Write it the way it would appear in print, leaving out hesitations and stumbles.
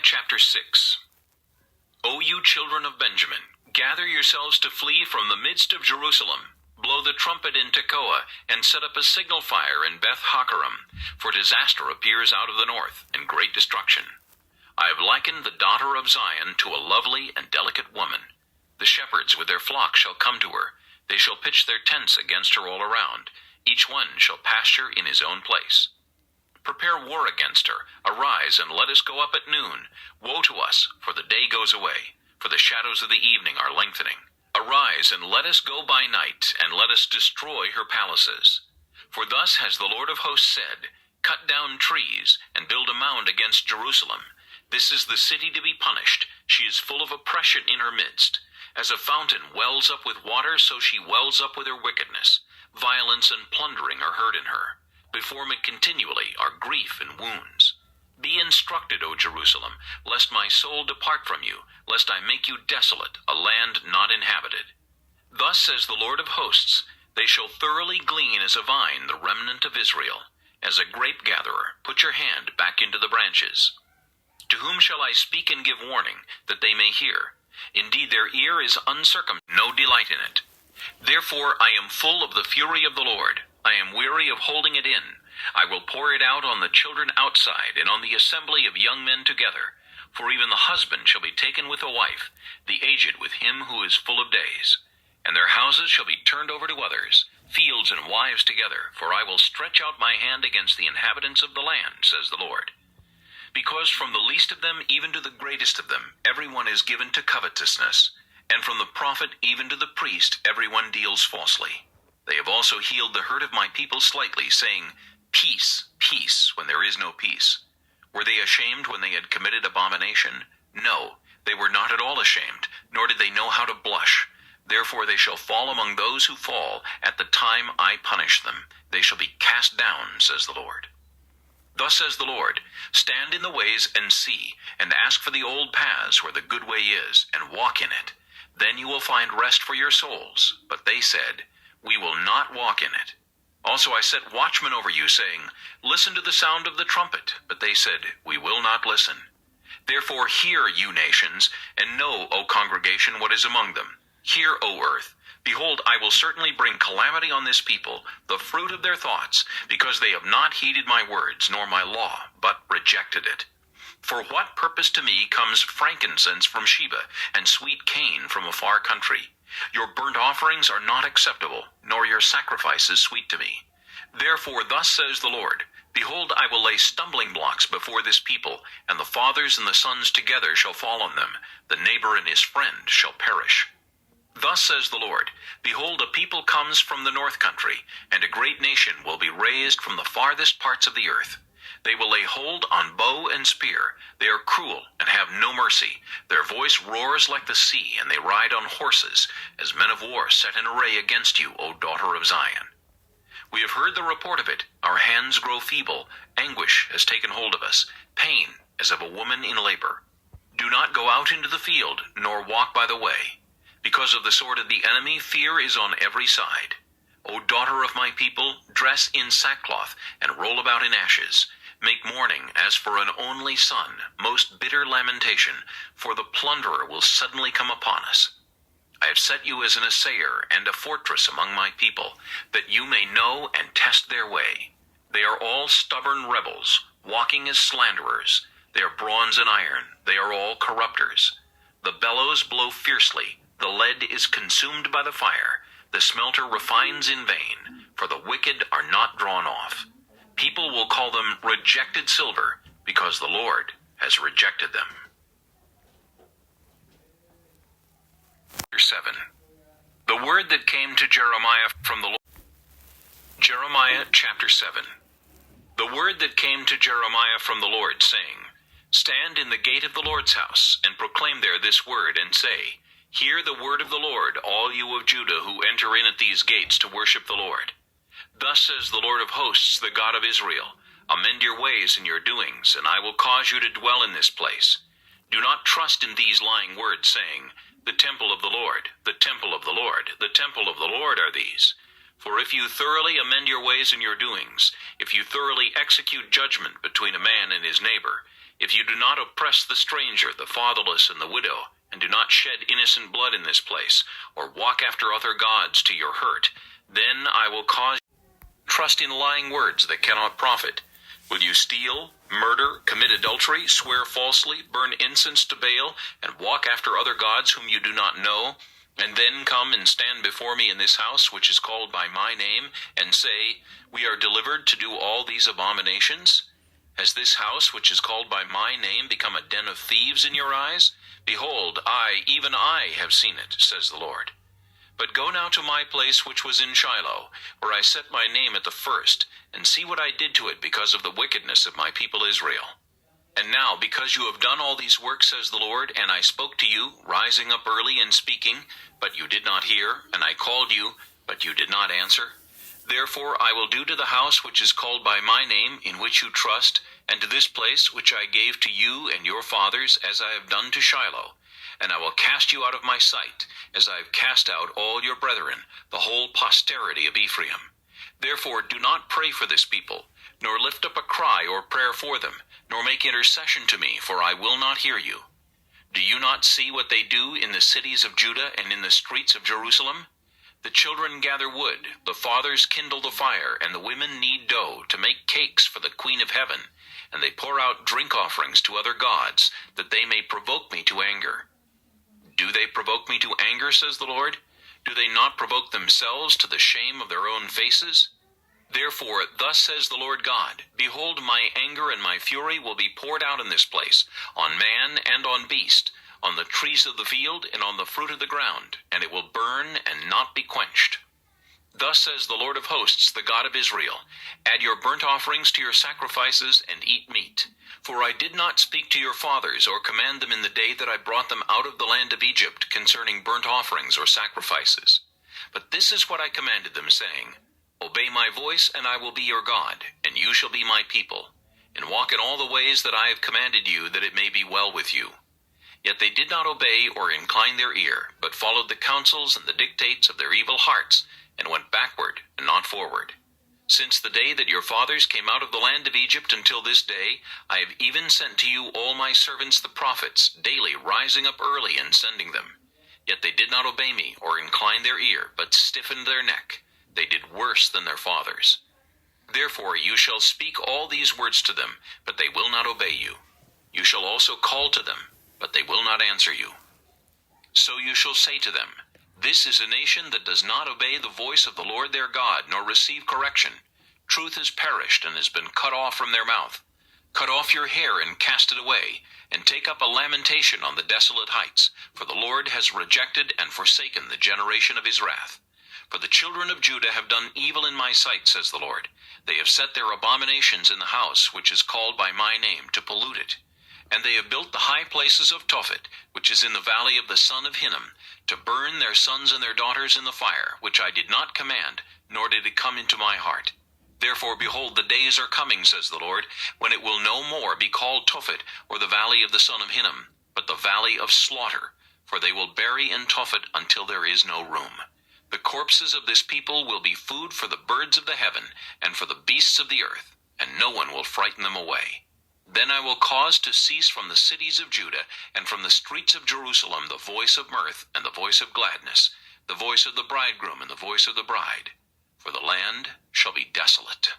chapter 6. O you children of Benjamin, gather yourselves to flee from the midst of Jerusalem. Blow the trumpet in Tekoa, and set up a signal fire in Beth-Hakkerem, for disaster appears out of the north, and great destruction. I have likened the daughter of Zion to a lovely and delicate woman. The shepherds with their flocks shall come to her. They shall pitch their tents against her all around. Each one shall pasture in his own place. Prepare war against her. Arise, and let us go up at noon. Woe to us, for the day goes away, for the shadows of the evening are lengthening. Arise, and let us go by night, and let us destroy her palaces. For thus has the Lord of hosts said, Cut down trees, and build a mound against Jerusalem. This is the city to be punished. She is full of oppression in her midst. As a fountain wells up with water, so she wells up with her wickedness. Violence and plundering are heard in her. Before me continually are grief and wounds. Be instructed, O Jerusalem, lest my soul depart from you, lest I make you desolate, a land not inhabited. Thus says the Lord of hosts, they shall thoroughly glean as a vine the remnant of Israel. As a grape gatherer, put your hand back into the branches. To whom shall I speak and give warning, that they may hear? Indeed, their ear is uncircumcised, no delight in it. Therefore I am full of the fury of the Lord. I am weary of holding it in. I will pour it out on the children outside, and on the assembly of young men together. For even the husband shall be taken with a wife, the aged with him who is full of days. And their houses shall be turned over to others, fields and wives together. For I will stretch out my hand against the inhabitants of the land, says the Lord. Because from the least of them even to the greatest of them, everyone is given to covetousness. And from the prophet even to the priest, everyone deals falsely. They have also healed the hurt of my people slightly, saying, Peace, peace, when there is no peace. Were they ashamed when they had committed abomination? No, they were not at all ashamed, nor did they know how to blush. Therefore they shall fall among those who fall. At the time I punish them, they shall be cast down, says the Lord. Thus says the Lord, stand in the ways and see, and ask for the old paths where the good way is, and walk in it. Then you will find rest for your souls. But they said, we will not walk in it. Also I set watchmen over you, saying, listen to the sound of the trumpet. But they said, we will not listen. Therefore hear, you nations, and know, O congregation, what is among them. Hear, O earth. Behold, I will certainly bring calamity on this people, the fruit of their thoughts, because they have not heeded my words, nor my law, but rejected it. For what purpose to me comes frankincense from Sheba, and sweet cane from a far country? Your burnt offerings are not acceptable, nor your sacrifices sweet to me. Therefore thus says the Lord, behold, I will lay stumbling blocks before this people, and the fathers and the sons together shall fall on them. The neighbor and his friend shall perish. Thus says the Lord, behold, a people comes from the north country, and a great nation will be raised from the farthest parts of the earth. They will lay hold on bow and spear. They are cruel and have no mercy. Their voice roars like the sea, and they ride on horses, as men of war set in array against you, O daughter of Zion. We have heard the report of it. Our hands grow feeble. Anguish has taken hold of us, pain as of a woman in labor. Do not go out into the field, nor walk by the way. Because of the sword of the enemy, fear is on every side. O daughter of my people, dress in sackcloth, and roll about in ashes. Make mourning as for an only son, most bitter lamentation, for the plunderer will suddenly come upon us. I have set you as an assayer and a fortress among my people, that you may know and test their way. They are all stubborn rebels, walking as slanderers. They are bronze and iron. They are all corrupters. The bellows blow fiercely. The lead is consumed by the fire. The smelter refines in vain, for the wicked are not drawn off. People will call them rejected silver, because the Lord has rejected them. Chapter 7. The word that came to Jeremiah from the Lord. Jeremiah chapter 7. The word that came to Jeremiah from the Lord, saying, stand in the gate of the Lord's house, and proclaim there this word, and say, hear the word of the Lord, all you of Judah who enter in at these gates to worship the Lord. Thus says the Lord of hosts, the God of Israel, amend your ways and your doings, and I will cause you to dwell in this place. Do not trust in these lying words, saying, the temple of the Lord, the temple of the Lord, the temple of the Lord are these. For if you thoroughly amend your ways and your doings, if you thoroughly execute judgment between a man and his neighbor, If you do not oppress the stranger, the fatherless, and the widow, and do not shed innocent blood in this place, or walk after other gods to your hurt, then I will cause you to trust in lying words that cannot profit. Will you steal, murder, commit adultery, swear falsely, burn incense to Baal, and walk after other gods whom you do not know, and then come and stand before me in this house which is called by my name, and say, We are delivered to do all these abominations? Has this house which is called by my name become a den of thieves in your eyes? Behold, even I, have seen it, says the Lord. But go now to my place which was in Shiloh, where I set my name at the first, and see what I did to it because of the wickedness of my people Israel. And now, because you have done all these works, says the Lord, and I spoke to you, rising up early and speaking, but you did not hear, and I called you, but you did not answer, therefore I will do to the house which is called by my name, in which you trust, and to this place which I gave to you and your fathers, as I have done to Shiloh. And I will cast you out of my sight, as I have cast out all your brethren, the whole posterity of Ephraim. Therefore do not pray for this people, nor lift up a cry or prayer for them, nor make intercession to me, for I will not hear you. Do you not see what they do in the cities of Judah and in the streets of Jerusalem? The children gather wood, the fathers kindle the fire, and the women knead dough to make cakes for the Queen of Heaven, and they pour out drink offerings to other gods, that they may provoke me to anger. Do they provoke me to anger, says the Lord? Do they not provoke themselves to the shame of their own faces? Therefore, thus says the Lord God, Behold, my anger and my fury will be poured out in this place, on man and on beast, on the trees of the field and on the fruit of the ground, and it will burn and not be quenched. Thus says the Lord of hosts, the God of Israel, Add your burnt offerings to your sacrifices, and eat meat. For I did not speak to your fathers, or command them in the day that I brought them out of the land of Egypt, concerning burnt offerings or sacrifices. But this is what I commanded them, saying, Obey my voice, and I will be your God, and you shall be my people, and walk in all the ways that I have commanded you, that it may be well with you. Yet they did not obey or incline their ear, but followed the counsels and the dictates of their evil hearts, and went backward and not forward. Since the day that your fathers came out of the land of Egypt until this day, I have even sent to you all my servants the prophets, daily rising up early and sending them. Yet they did not obey me or incline their ear, but stiffened their neck. They did worse than their fathers. Therefore you shall speak all these words to them, but they will not obey you. You shall also call to them, but they will not answer you. So you shall say to them, This is a nation that does not obey the voice of the Lord their God, nor receive correction. Truth has perished and has been cut off from their mouth. Cut off your hair and cast it away, and take up a lamentation on the desolate heights, for the Lord has rejected and forsaken the generation of his wrath. For the children of Judah have done evil in my sight, says the Lord. They have set their abominations in the house which is called by my name, to pollute it. And they have built the high places of Tophet, which is in the valley of the son of Hinnom, to burn their sons and their daughters in the fire, which I did not command, nor did it come into my heart. Therefore, behold, the days are coming, says the Lord, when it will no more be called Tophet, or the valley of the son of Hinnom, but the valley of slaughter, for they will bury in Tophet until there is no room. The corpses of this people will be food for the birds of the heaven, and for the beasts of the earth, and no one will frighten them away. Then I will cause to cease from the cities of Judah, and from the streets of Jerusalem, the voice of mirth and the voice of gladness, the voice of the bridegroom and the voice of the bride. For the land shall be desolate.